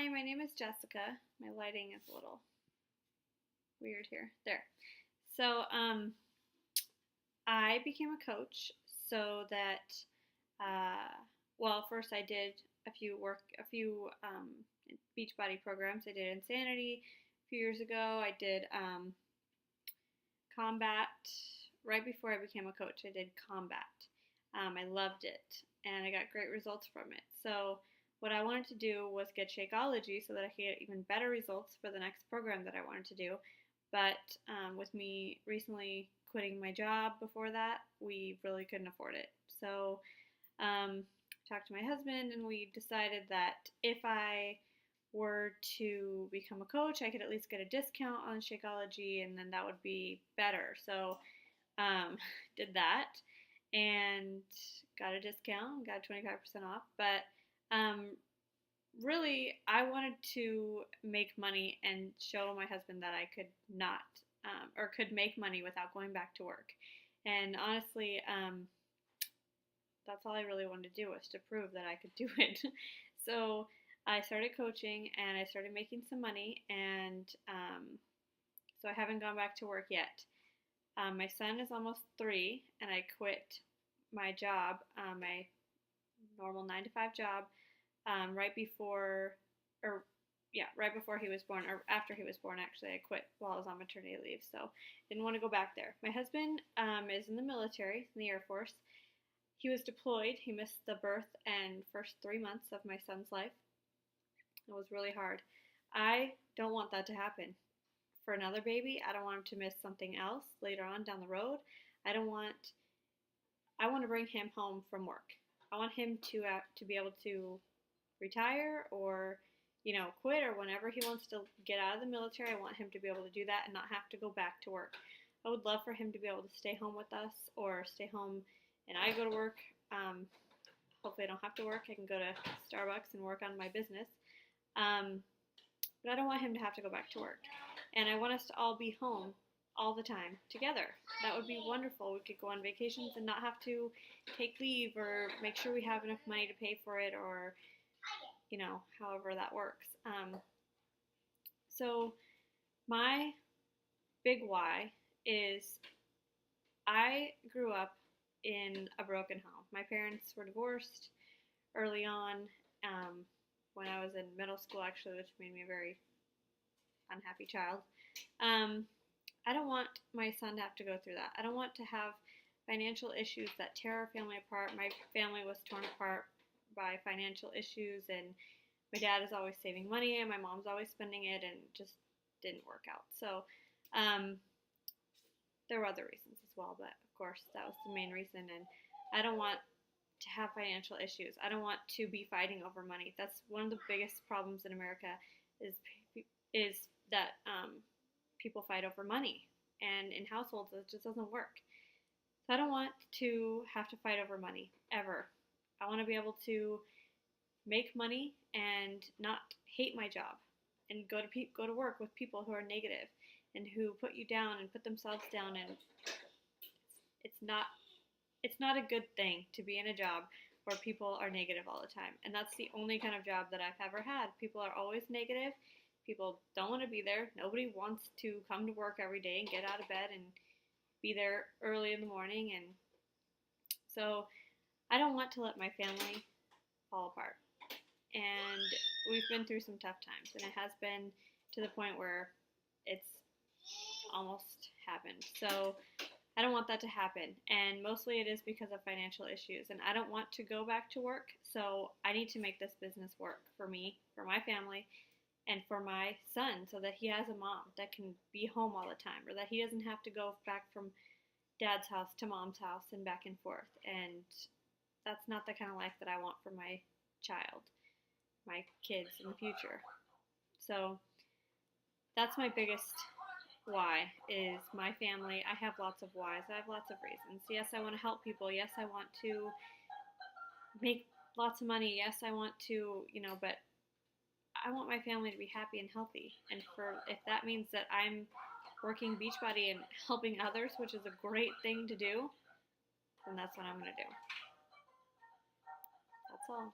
Hi, my name is Jessica. My lighting is a little weird here. There. So, I became a coach so that, uh, well, first I did a few Beachbody programs. I did Insanity a few years ago. I did Combat right before I became a coach. I did Combat. I loved it, and I got great results from it. So what I wanted to do was get Shakeology so that I could get even better results for the next program that I wanted to do. But with me recently quitting my job before that, we really couldn't afford it. So talked to my husband, and we decided that if I were to become a coach, I could at least get a discount on Shakeology, and then that would be better. So did that and got a discount, got 25% off. But really, I wanted to make money and show my husband that I could not or could make money without going back to work. And honestly, that's all I really wanted to do, was to prove that I could do it. So I started coaching and I started making some money, and so I haven't gone back to work yet. My son is almost 3, and I quit my job, my normal 9 to 5 job, right before, or yeah, right before he was born, or after he was born, actually. I quit while I was on maternity leave, so didn't want to go back there. My husband is in the military, in the Air Force. He was deployed. He missed the birth and first 3 months of my son's life. It was really hard. I don't want that to happen for another baby. I don't want him to miss something else later on down the road. I want to bring him home from work. I want him to be able to retire, or quit, or whenever he wants to get out of the military. I want him to be able to do that and not have to go back to work. I would love for him to be able to stay home with us, or stay home and I go to work. Hopefully I don't have to work. I can go to Starbucks and work on my business. But I don't want him to have to go back to work. And I want us to all be home all the time together. That would be wonderful. We could go on vacations and not have to take leave, or make sure we have enough money to pay for it, or however that works. So my big why is I grew up in a broken home. My parents were divorced early on, when I was in middle school, actually, which made me a very unhappy child. I don't want my son to have to go through that. I don't want to have financial issues that tear our family apart. My family was torn apart by financial issues, and my dad is always saving money, and my mom's always spending it, and it just didn't work out. So there were other reasons as well, but of course that was the main reason. And I don't want to have financial issues. I don't want to be fighting over money. That's one of the biggest problems in America, is that people fight over money, and in households it just doesn't work. So I don't want to have to fight over money ever. I want to be able to make money and not hate my job, and go to work with people who are negative and who put you down and put themselves down, and it's not a good thing to be in a job where people are negative all the time. And that's the only kind of job that I've ever had. People are always negative. People don't want to be there. Nobody wants to come to work every day and get out of bed and be there early in the morning. And so I don't want to let my family fall apart. And we've been through some tough times, and it has been to the point where it's almost happened. So I don't want that to happen, and mostly it is because of financial issues, and I don't want to go back to work. So I need to make this business work for me, for my family, and for my son, so that he has a mom that can be home all the time, or that he doesn't have to go back from dad's house to mom's house and back and forth. And that's not the kind of life that I want for my child, my kids in the future. So that's my biggest why, is my family. I have lots of whys. I have lots of reasons. Yes, I want to help people. Yes, I want to make lots of money. Yes, I want to, but I want my family to be happy and healthy. And if that means that I'm working Beachbody and helping others, which is a great thing to do, then that's what I'm going to do. That's all.